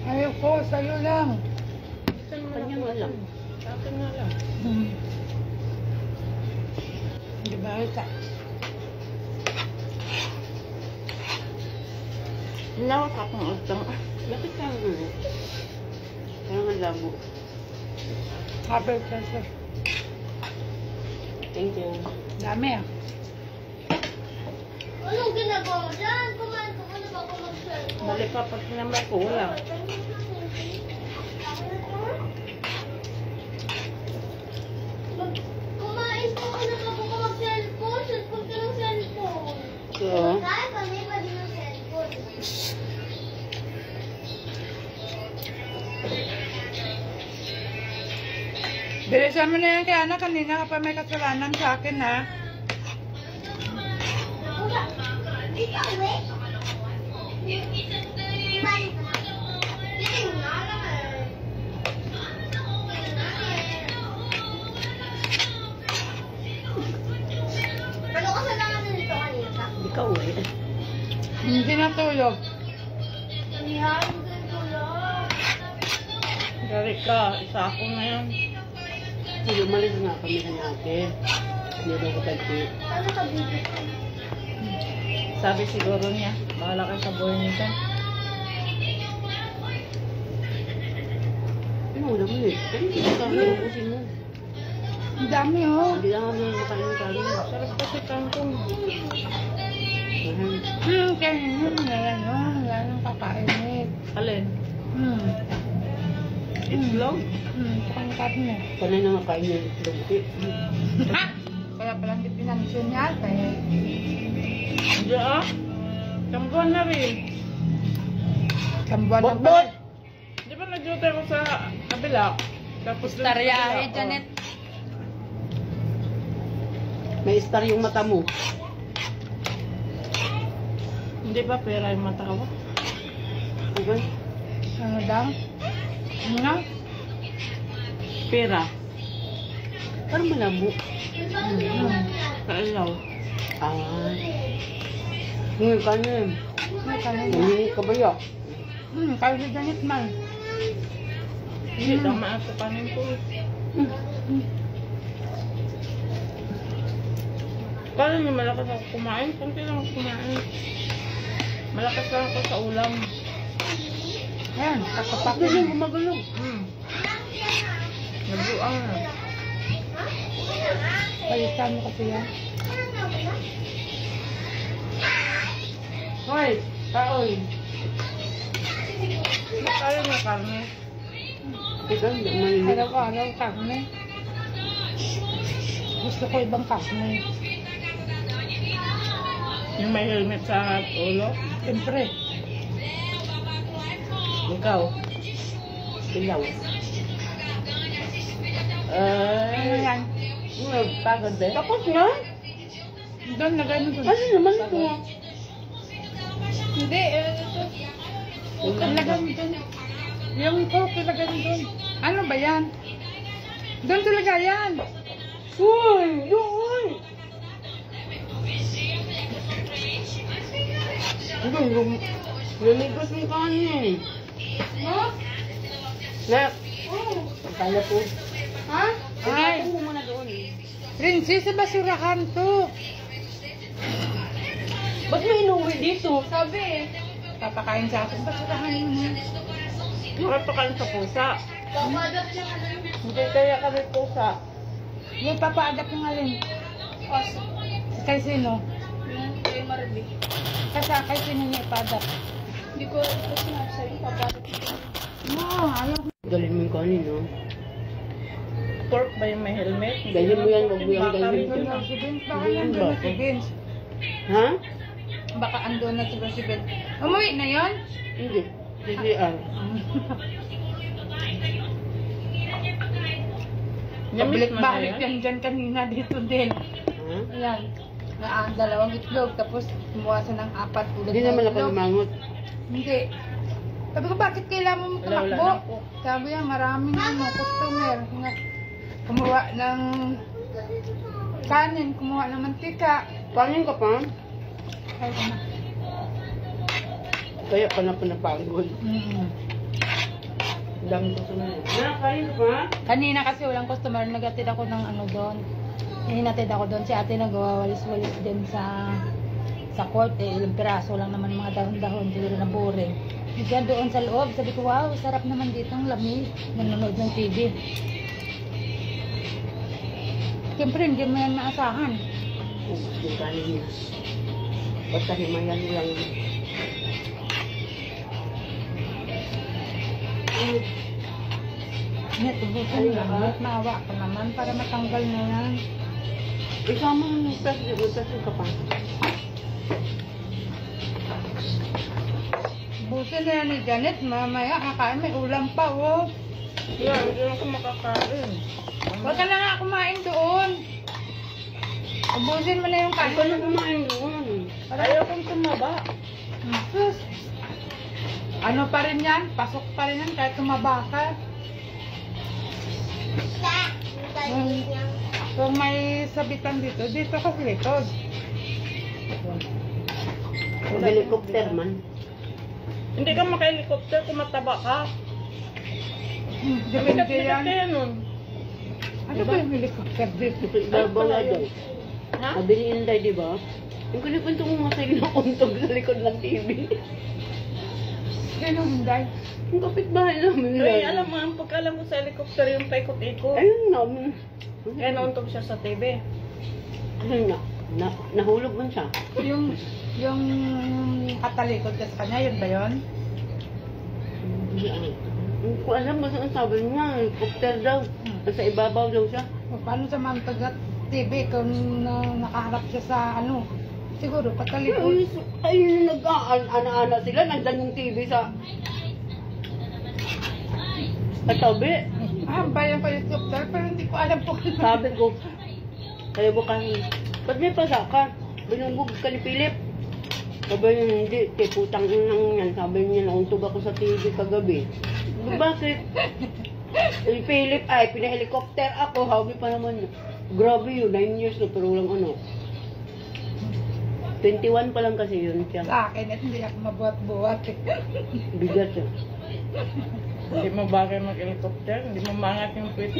Ayoko, sa'yo lang. Kanya nga lang. Sa akin nga lang. Di ba ito? Lawak akong utang. Bakit ka nga? Kaya nga labo. Happy birthday. Thank you. Dami ah. Anong ginagawa mo dyan? Kumain ko na ba ako mag-cellphone? Balik pa pag sinambay ko, wala. Kumain ko na ba ako mag-cellphone? Cellphone ka ng cellphone. So, Kaya kami pa din ng cellphone. Bilisan mo na yan kay Ana. Kanina ka pa may kasalanan sa akin ha. Ikaw eh? Ano kasalanan nito kanina? ikaw eh. Hindi natulog. Yan, tulog. Gari ka, isa ako na yan. Hindi, umalis nga kami ng ate. Hindi ko pagki. Ano ka bibig ko? Sabi siguro niya, bahala ka sa buhay niyo dyan. Ano wala mo eh? Hindi ka ubusin mo. Ang dami oh. Hindi lang kami makain ng kanin. Sarap kasi kangkong. Mahal. Kaya yun na yan oh. Wala nang kakainit. Alin? Itlog? Pang karne. Kanina nga kain yung itlog. Ha? Kaya palang di pinansyon niya. Kaya... Hindi ah. Kambuan na rin. Kambuan na Bot-bot! ba? Di ba nag-duty ko sa kabila? Tapos doon sa Taryahe, kabila, Janet. May star yung mata mo. Hindi ba pera yung mata ko? Okay. Ano daw? Ano? Pera. Parang malabo. Kailaw. Ah. Ngayon kanin. May kanin. Nangingi ka ba yun? Kaya si Janet man. Hindi, tama ako kanin ko. Kala niyo malakas ako kumain? Kunti lang ako kumain. Malakas lang ako sa ulam. Ayan, Hindi kakapakin. lang gumagalog. Nagbuang na. Palitan mo kasi yan. Hoy, kaoy. Kaya na karne. Ikaw, hindi malinis. Araw-araw karne. Gusto ko ibang karne. Yung may helmet sa ulo. Siyempre. Ikaw. Ilaw. Ano yan? Pagod eh. Tapos nga? Doon, lagay mo doon. Ano naman ito? Hindi, ito. Lagay mo doon. Yung coke, lagay mo doon. Ano ba yan? Doon talaga yan. Uy! Uy! Lumigos yung kanin. Oh? Nak! Kaya po. Ha? Ay, Ay! Mo muna doon. prinsesa basurahan to. Ba't may inuwi dito? Sabi eh. Papakain sa akin, basurahan mo. Nakapakain sa pusa. Papadap niya ka lang. Hindi kaya kami pusa. Yung papa-adapt yung alin. Kay sino? Kay Marby. Kay sino niya ipa-adapt? Hindi ko kasi nga sa'yo papadap niya. Oo, ayaw. Dalhin mo yung kanin, no? Pork ba yung may helmet? Dalhin mo yan, wag mo yan dalhin. Andun na si Vince. Baka nandun na si Vince. Ha? Baka andun na siguro si Vince. Umuwi na yon? Hindi. CCR. Balik-balik yan dyan kanina dito din. Ha? Ayan. Na dalawang itlog. Tapos kumuha siya ng 4 tulad Hindi ng naman ako itlog. lumangot. Hindi. Sabi ko, bakit kailangan mo Wala tumakbo? na po. Sabi niya, maraming customer. Kumuha ng kanin, kumuha ng mantika. Kanin ka pa? Ay, ano. Kaya pa na pinapagod. Ang dami ko sumunod. Kain ba? Kanina kasi walang customer, nagatid ako ng ano doon. Hinatid ako doon. Si ate nagwawalis-walis din sa court. Ilang piraso lang naman mga dahon-dahon. Siguro na boring. Diyan doon sa loob. Sabi ko, wow, sarap naman dito ang lamig. Nanonood ng TV. Siyempre, hindi mo yan maasahan. Yung kanin niya. Basta himayan mo lang. Net, ubusin lang. Net, maawa ka naman para matanggal na yan. Isama mo yung plastic ka pa. Ubusin na yan ni Janet. Mamaya kakain, may ulam pa, oh. Yeah, hindi ako makakain. Huwag ka na nga kumain doon. Ubusin mo na yung Ay, ka na kanin. kumain doon. Ayaw kong tumaba. Sus. Ano pa rin yan? Pasok pa rin yan kahit tumaba ka. Kung may sabitan dito, dito ka sa likod. Helicopter man. Hindi ka maka-helicopter kung mataba ka. Depende Bigat-bigat yan. kaya nun. Ano ba yung helicopter dito? Ibabaw na doon. Ha? Sabi ni Inday, di ba? Yung kunikwento mo nga sa'yo na untog sa likod ng TV. Sino hindi? Yung kapitbahay namin. Ay, alam mo, ang pagkalam ko sa helicopter yung paikot-ikot. Ayun namin. Kaya nauntog siya sa TV. Ayun na. Nahulog man siya. Yung katalikod ka sa kanya, yun ba yun? Hindi ko alam ba saan sabi niya. Helicopter daw. Nasa ibabaw daw siya. O, paano sa mga taga-TV kung nakaharap siya sa ano? Siguro, katalikod. Ay, nag-ana-ana sila. Nandang yung TV sa katabi. Bayan ko helicopter, pero hindi ko alam po. Sabi ko, kaya bukan, ba't may pasaka? Binugbog ka ni Philip. Sabi niya, hindi, putang inang yan. Sabi niya, nauntog ako sa TV kagabi. Bakit? Si Philip, ay, pinahelicopter ako. Sabi pa naman, grabe yun, 9 years na, pero walang ano. 21 pa lang kasi yun siya. Sa akin, at hindi ako mabuhat-buhat. Bigat siya. Hindi mo bagay mag-helicopter, hindi mo mangat yung puwit.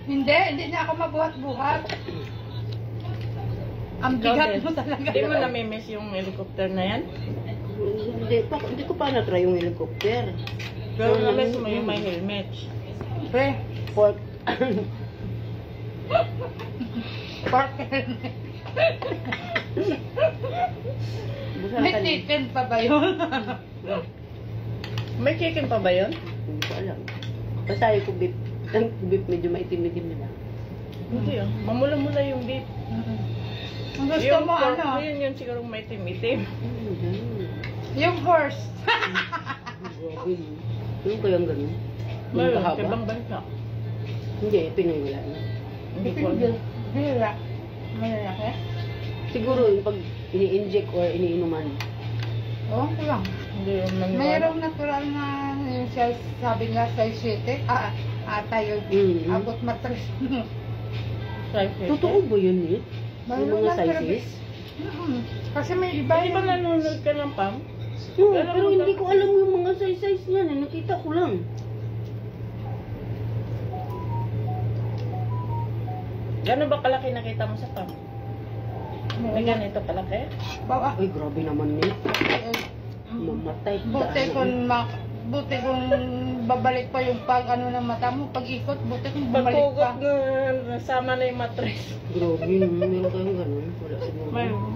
Hindi niya ako mabuhat-buhat. Ang bigat mo talaga. Hindi mo namimiss yung helicopter na yan? Hindi ko pa na-try yung helicopter. Pero namiss mo yung may helmet. Pre, Pork. pork. Basta May ka niya. chicken pa ba yun? May chicken pa ba yun? Hindi ko alam. Basta yung beef. Ang beef medyo maitim-itim na lang. Hindi ah. Mamula-mula yung beef. Ang gusto Yung mo pork ano? mo yun yung siguro may itim-itim. Yung horse. Grabe. Ano kayang ganun? Yung Meron, kahaba? ibang bansa. Hindi, Pinoy wala na. Hindi ko alam. Bira. Malalaki? Siguro yung pag ini-inject or iniinuman. Oo, ko lang. Hindi yung naniwala. Mayroong natural na yung size, sabi nga size 7. Tayo. Mm. Abot matris. Totoo ba yun eh? Yung mga sizes? Kasi may iba Di ba yung... nanonood ka ng PAM? Oo, pero hindi ko alam yung mga size niyan. Nakita ko lang. Gano'n ba kalaki nakita mo sa PAM? May ganito kalaki? Bawa. Ay, grabe naman eh. Mamatay. Buti kung babalik pa yung pag ano ng mata mo, pag ikot, buti kung bumalik Pagkugot pa. na nasama na yung matres. Grabe naman. Meron kayong ganun. Wala siguro. Mayroon.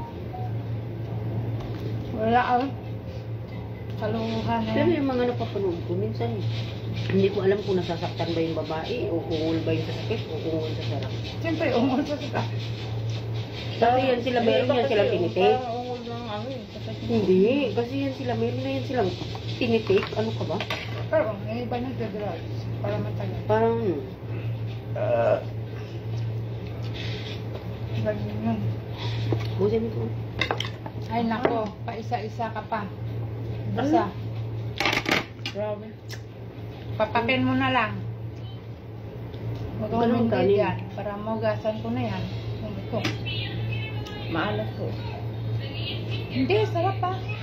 Wala kaluhan na Pero yan. yung mga napapanood ko, minsan hindi ko alam kung nasasaktan ba yung babae o kungol ba yung sa sakit o kungol sa sarap. Siyempre, umul sa sika. Kasi yan sila, meron yan silang tinitik. Parang ungol ng ano eh. Hindi, kasi yan sila, meron na yan silang tinitik. Ano ka ba? Pero yung iba nagdadrugs para matagal. Parang, Ganyan yun. busin ko. Ay nako, pa-isa-isa ka pa. Basta, Grabe. papakin mo na lang. Huwag kang Ganun humindi kanin. yan. Para maugasan ko na yan. Kung ito. Maalas ko. Hindi, sarap pa.